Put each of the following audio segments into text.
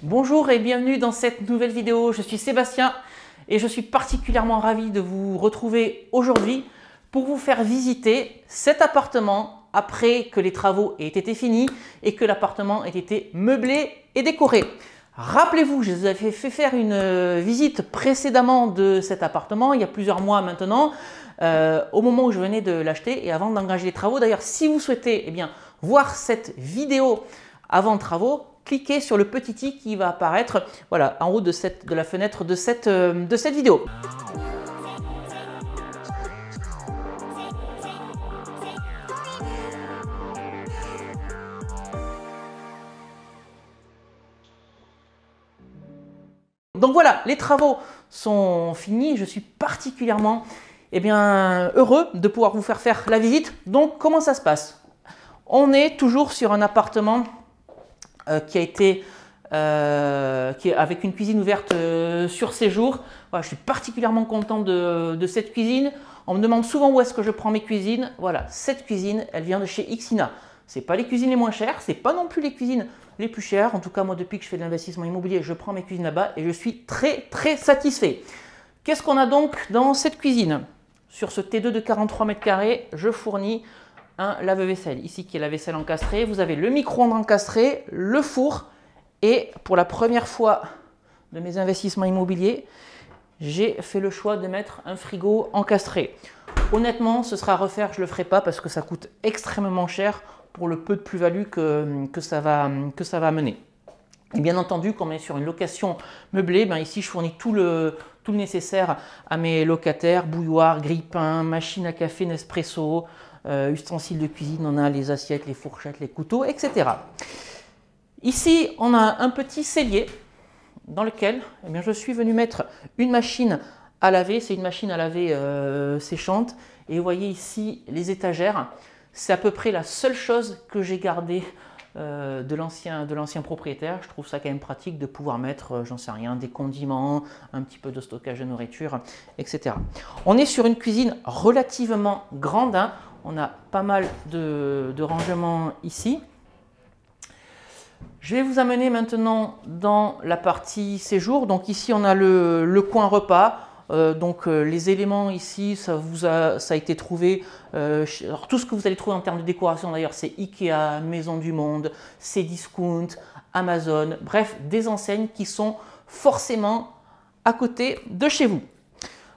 Bonjour et bienvenue dans cette nouvelle vidéo. Je suis Sébastien et je suis particulièrement ravi de vous retrouver aujourd'hui pour vous faire visiter cet appartement après que les travaux aient été finis et que l'appartement ait été meublé et décoré. Rappelez-vous, je vous avais fait faire une visite précédemment de cet appartement, il y a plusieurs mois maintenant, au moment où je venais de l'acheter et avant d'engager les travaux. D'ailleurs, si vous souhaitez voir cette vidéo avant travaux, cliquez sur le petit i qui va apparaître voilà, en haut de la fenêtre de cette vidéo. Donc voilà, les travaux sont finis. Je suis particulièrement heureux de pouvoir vous faire la visite. Donc comment ça se passe? On est toujours sur un appartement qui est avec une cuisine ouverte sur séjour. Voilà, je suis particulièrement content de cette cuisine. On me demande souvent où est-ce que je prends mes cuisines. Voilà, cette cuisine, elle vient de chez Ixina. Ce n'est pas les cuisines les moins chères, ce n'est pas non plus les cuisines les plus chères. En tout cas, moi, depuis que je fais de l'investissement immobilier, je prends mes cuisines là-bas et je suis très satisfait. Qu'est-ce qu'on a donc dans cette cuisine? Sur ce T2 de 43 mètres carrés, je fournis un lave-vaisselle. Ici, qui est la vaisselle encastrée. Vous avez le micro-ondes encastré, le four. Et pour la première fois de mes investissements immobiliers, j'ai fait le choix de mettre un frigo encastré. Honnêtement, ce sera à refaire, je ne le ferai pas parce que ça coûte extrêmement cher pour le peu de plus-value que ça va amener. Et bien entendu, quand on est sur une location meublée, ici je fournis tout le nécessaire à mes locataires, bouilloire, grille-pain, machine à café Nespresso, ustensiles de cuisine, on a les assiettes, les fourchettes, les couteaux, etc. Ici, on a un petit cellier dans lequel je suis venu mettre une machine à laver. C'est une machine à laver séchante. Et vous voyez ici les étagères. C'est à peu près la seule chose que j'ai gardée de l'ancien propriétaire. Je trouve ça quand même pratique de pouvoir mettre, j'en sais rien, des condiments, un petit peu de stockage de nourriture, etc. On est sur une cuisine relativement grande. On a pas mal de rangements ici. Je vais vous amener maintenant dans la partie séjour. Donc ici, on a le coin repas. Les éléments ici, ça a été trouvé. Alors, tout ce que vous allez trouver en termes de décoration, d'ailleurs, c'est Ikea, Maison du Monde, Cdiscount, Amazon. Bref, des enseignes qui sont forcément à côté de chez vous.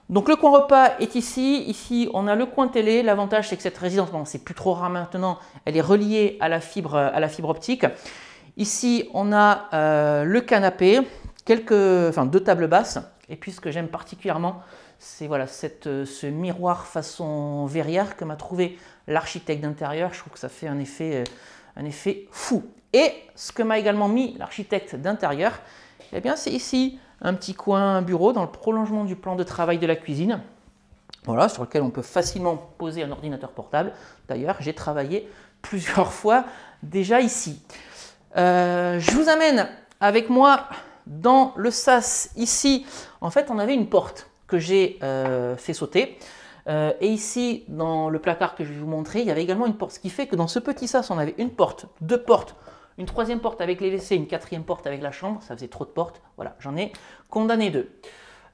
Donc le coin repas est ici. Ici, on a le coin télé. L'avantage, c'est que cette résidence, c'est plus trop rare maintenant, elle est reliée à la fibre optique. Ici, on a le canapé, deux tables basses. Et puis, ce que j'aime particulièrement, c'est voilà, ce miroir façon verrière que m'a trouvé l'architecte d'intérieur. Je trouve que ça fait un effet fou. Et ce que m'a également mis l'architecte d'intérieur, c'est ici un petit coin bureau dans le prolongement du plan de travail de la cuisine. Voilà, sur lequel on peut facilement poser un ordinateur portable. D'ailleurs, j'ai travaillé plusieurs fois déjà ici. Je vous amène avec moi dans le sas. Ici, en fait, on avait une porte que j'ai fait sauter. Et ici, dans le placard que je vais vous montrer, il y avait également une porte. Ce qui fait que dans ce petit sas, on avait une porte, deux portes, une troisième porte avec les WC, une quatrième porte avec la chambre. Ça faisait trop de portes. Voilà, j'en ai condamné deux.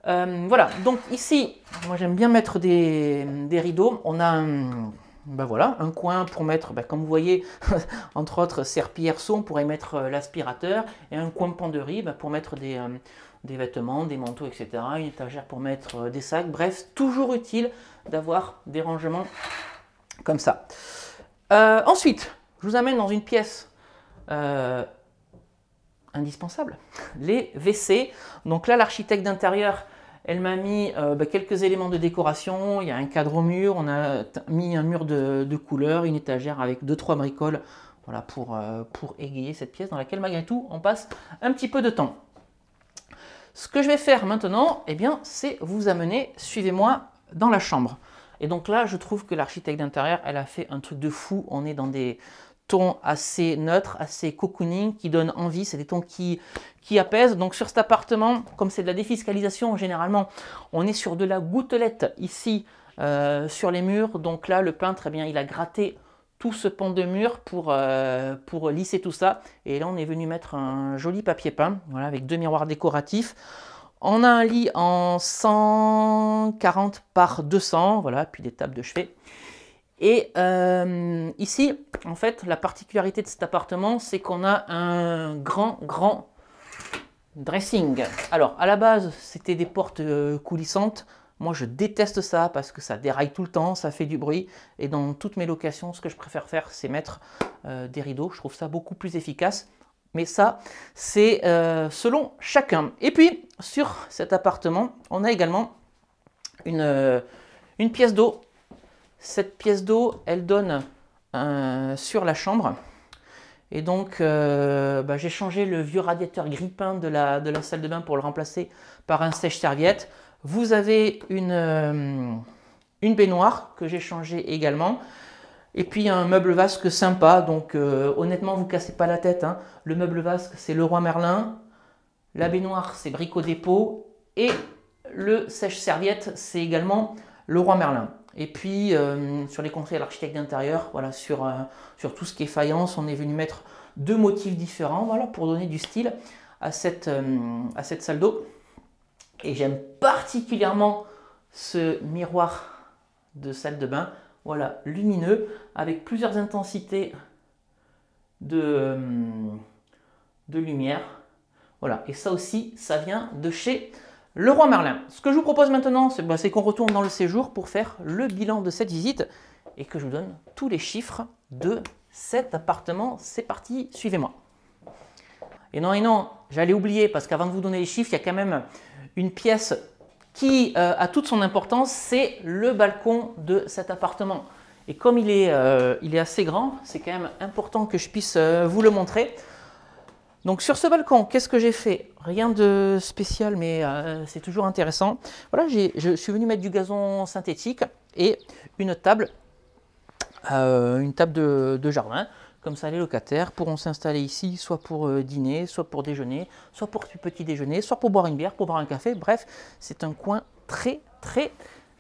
Voilà, donc ici, moi j'aime bien mettre des rideaux. On a un coin pour mettre, comme vous voyez, entre autres serpillère on pourrait mettre l'aspirateur, et un coin penderie pour mettre des vêtements, des manteaux, etc. Une étagère pour mettre des sacs. Bref, toujours utile d'avoir des rangements comme ça. Ensuite, je vous amène dans une pièce indispensable, les WC. Donc là, l'architecte d'intérieur, elle m'a mis quelques éléments de décoration. Il y a un cadre au mur, on a mis un mur de couleur, une étagère avec 2-3 bricoles, voilà, pour égayer cette pièce dans laquelle malgré tout on passe un petit peu de temps. Ce que je vais faire maintenant, c'est vous amener, suivez-moi, dans la chambre. Et donc là, je trouve que l'architecte d'intérieur, elle a fait un truc de fou. On est dans des tons assez neutres, assez cocooning, qui donnent envie. C'est des tons qui apaisent. Donc sur cet appartement, comme c'est de la défiscalisation, généralement, on est sur de la gouttelette ici sur les murs. Donc là, le peintre, il a gratté tout ce pan de mur pour lisser tout ça. Et là, on est venu mettre un joli papier peint, voilà, avec 2 miroirs décoratifs. On a un lit en 140 par 200, voilà, puis des tables de chevet. Et ici, en fait, la particularité de cet appartement, c'est qu'on a un grand dressing. Alors, à la base, c'était des portes coulissantes. Moi, je déteste ça parce que ça déraille tout le temps, ça fait du bruit. Et dans toutes mes locations, ce que je préfère faire, c'est mettre des rideaux. Je trouve ça beaucoup plus efficace. Mais ça, c'est selon chacun. Et puis, sur cet appartement, on a également une pièce d'eau. Cette pièce d'eau, elle donne sur la chambre. Et donc, j'ai changé le vieux radiateur grille-pain de la salle de bain pour le remplacer par un sèche-serviette. Vous avez une baignoire que j'ai changée également. Et puis un meuble vasque sympa. Donc, honnêtement, vous ne cassez pas la tête, hein. Le meuble vasque, c'est Leroy Merlin. La baignoire, c'est Brico Dépôt. Et le sèche-serviette, c'est également Leroy Merlin. Et puis, sur les conseils à l'architecte d'intérieur, voilà, sur tout ce qui est faïence, on est venu mettre 2 motifs différents, voilà, pour donner du style à cette salle d'eau. Et j'aime particulièrement ce miroir de salle de bain, voilà, lumineux, avec plusieurs intensités de lumière. Voilà, et ça aussi, ça vient de chez Leroy Merlin. Ce que je vous propose maintenant, c'est qu'on retourne dans le séjour pour faire le bilan de cette visite et que je vous donne tous les chiffres de cet appartement. C'est parti, suivez-moi. Et non, j'allais oublier parce qu'avant de vous donner les chiffres, il y a quand même une pièce qui a toute son importance, c'est le balcon de cet appartement. Et comme il est assez grand, c'est quand même important que je puisse vous le montrer. Donc sur ce balcon, qu'est-ce que j'ai fait? Rien de spécial, mais c'est toujours intéressant. Voilà, je suis venu mettre du gazon synthétique et une table de jardin. Comme ça, les locataires pourront s'installer ici, soit pour dîner, soit pour déjeuner, soit pour petit déjeuner, soit pour boire une bière, pour boire un café. Bref, c'est un coin très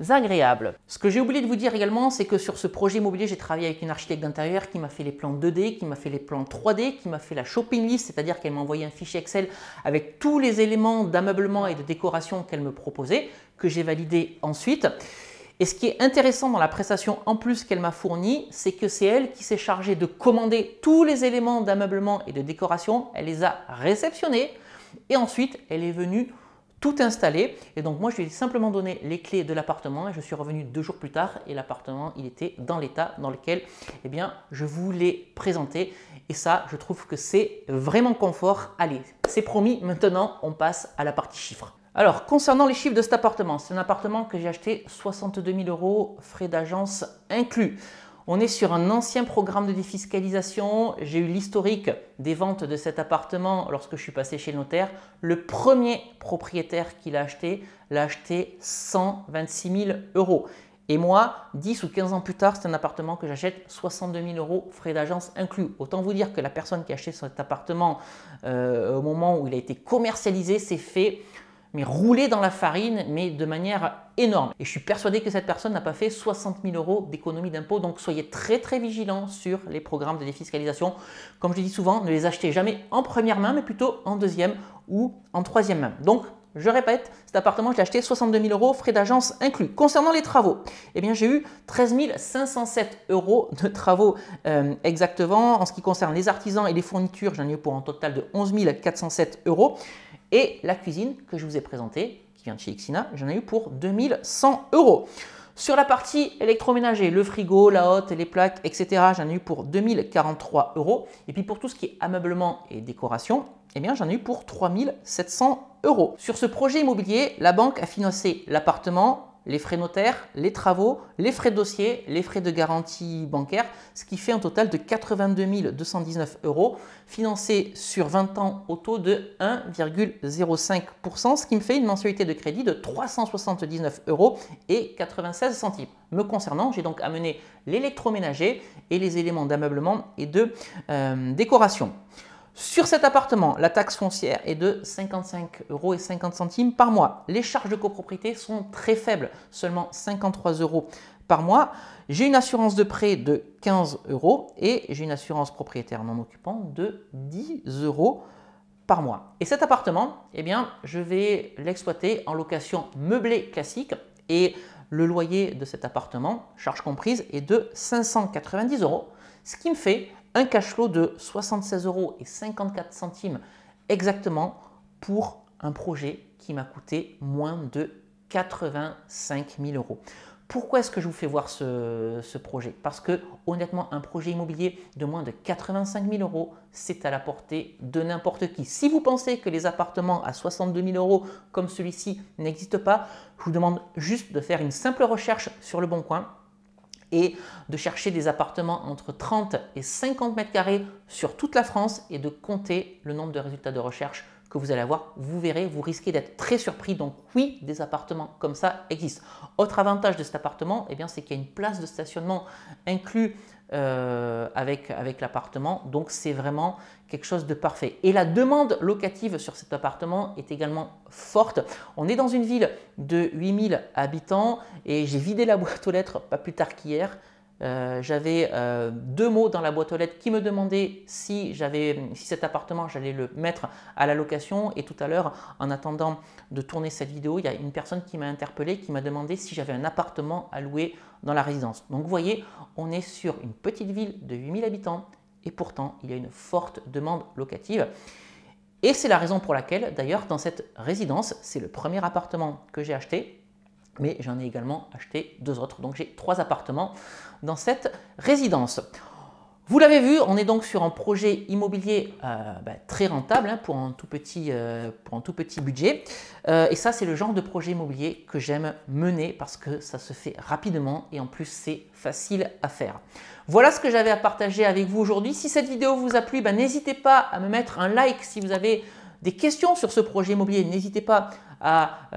agréable. Ce que j'ai oublié de vous dire également, c'est que sur ce projet immobilier, j'ai travaillé avec une architecte d'intérieur qui m'a fait les plans 2D, qui m'a fait les plans 3D, qui m'a fait la shopping list, c'est-à-dire qu'elle m'a envoyé un fichier Excel avec tous les éléments d'ameublement et de décoration qu'elle me proposait, que j'ai validé ensuite. Et ce qui est intéressant dans la prestation en plus qu'elle m'a fournie, c'est que c'est elle qui s'est chargée de commander tous les éléments d'ameublement et de décoration. Elle les a réceptionnés et ensuite elle est venue tout installer. Et donc moi je lui ai simplement donné les clés de l'appartement et je suis revenu 2 jours plus tard et l'appartement il était dans l'état dans lequel je vous l'ai présenté. Et ça, je trouve que c'est vraiment confort. Allez, c'est promis, maintenant on passe à la partie chiffres. Alors, concernant les chiffres de cet appartement, c'est un appartement que j'ai acheté 62 000 €, frais d'agence inclus. On est sur un ancien programme de défiscalisation. J'ai eu l'historique des ventes de cet appartement lorsque je suis passé chez le notaire. Le premier propriétaire qui l'a acheté 126 000 €. Et moi, 10 ou 15 ans plus tard, c'est un appartement que j'achète 62 000 €, frais d'agence inclus. Autant vous dire que la personne qui a acheté cet appartement au moment où il a été commercialisé s'est fait rouler dans la farine, mais de manière énorme. Et je suis persuadé que cette personne n'a pas fait 60 000 € d'économie d'impôt. Donc soyez très vigilants sur les programmes de défiscalisation. Comme je dis souvent, ne les achetez jamais en première main, mais plutôt en deuxième ou en troisième main. Donc, je répète, cet appartement, je l'ai acheté 62 000 €, frais d'agence inclus. Concernant les travaux, j'ai eu 13 507 € de travaux exactement. En ce qui concerne les artisans et les fournitures, j'en ai eu pour un total de 11 407 €. Et la cuisine que je vous ai présentée, qui vient de chez Ixina, j'en ai eu pour 2100 €. Sur la partie électroménager, le frigo, la hotte, les plaques, etc., j'en ai eu pour 2043 €. Et puis pour tout ce qui est ameublement et décoration, j'en ai eu pour 3700 €. Sur ce projet immobilier, la banque a financé l'appartement, les frais notaires, les travaux, les frais de dossier, les frais de garantie bancaire, ce qui fait un total de 82 219 €, financé sur 20 ans au taux de 1,05%, ce qui me fait une mensualité de crédit de 379 € centimes. Me concernant, j'ai donc amené l'électroménager et les éléments d'ameublement et de décoration. Sur cet appartement, la taxe foncière est de 55,50 € par mois. Les charges de copropriété sont très faibles, seulement 53 € par mois. J'ai une assurance de prêt de 15 € et j'ai une assurance propriétaire non occupant de 10 € par mois. Et cet appartement, eh bien, je vais l'exploiter en location meublée classique et le loyer de cet appartement, charges comprises, est de 590 €, ce qui me fait un cash flow de 76,54 € exactement pour un projet qui m'a coûté moins de 85 000 €. Pourquoi est-ce que je vous fais voir ce projet? Parce que honnêtement, un projet immobilier de moins de 85 000 €, c'est à la portée de n'importe qui. Si vous pensez que les appartements à 62 000 € comme celui-ci n'existent pas, je vous demande juste de faire une simple recherche sur Le Bon Coin et de chercher des appartements entre 30 et 50 mètres carrés sur toute la France et de compter le nombre de résultats de recherche que vous allez avoir. Vous verrez, vous risquez d'être très surpris. Donc oui, des appartements comme ça existent. Autre avantage de cet appartement, eh bien, c'est qu'il y a une place de stationnement inclus avec l'appartement. Donc c'est vraiment quelque chose de parfait. Et la demande locative sur cet appartement est également forte. On est dans une ville de 8000 habitants et j'ai vidé la boîte aux lettres pas plus tard qu'hier. J'avais 2 mots dans la boîte aux lettres qui me demandaient si cet appartement j'allais le mettre à la location, et tout à l'heure, en attendant de tourner cette vidéo, il y a une personne qui m'a interpellé, qui m'a demandé si j'avais un appartement à louer dans la résidence. Donc vous voyez, on est sur une petite ville de 8000 habitants et pourtant il y a une forte demande locative. Et c'est la raison pour laquelle d'ailleurs dans cette résidence, c'est le premier appartement que j'ai acheté. Mais j'en ai également acheté 2 autres. Donc j'ai 3 appartements dans cette résidence. Vous l'avez vu, on est donc sur un projet immobilier très rentable pour un tout petit budget. Et ça, c'est le genre de projet immobilier que j'aime mener parce que ça se fait rapidement et en plus, c'est facile à faire. Voilà ce que j'avais à partager avec vous aujourd'hui. Si cette vidéo vous a plu, n'hésitez pas à me mettre un like. Si vous avez des questions sur ce projet immobilier, n'hésitez pas à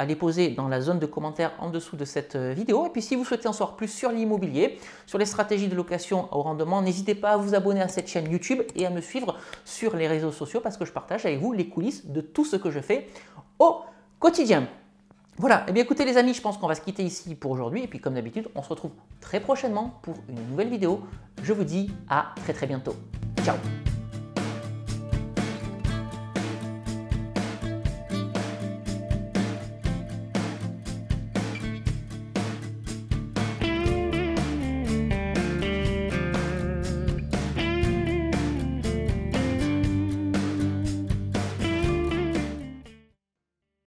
les poser dans la zone de commentaires en dessous de cette vidéo. Et puis si vous souhaitez en savoir plus sur l'immobilier, sur les stratégies de location au rendement, n'hésitez pas à vous abonner à cette chaîne YouTube et à me suivre sur les réseaux sociaux parce que je partage avec vous les coulisses de tout ce que je fais au quotidien. Voilà, et bien écoutez les amis, je pense qu'on va se quitter ici pour aujourd'hui. Et puis comme d'habitude, on se retrouve très prochainement pour une nouvelle vidéo. Je vous dis à très bientôt. Ciao!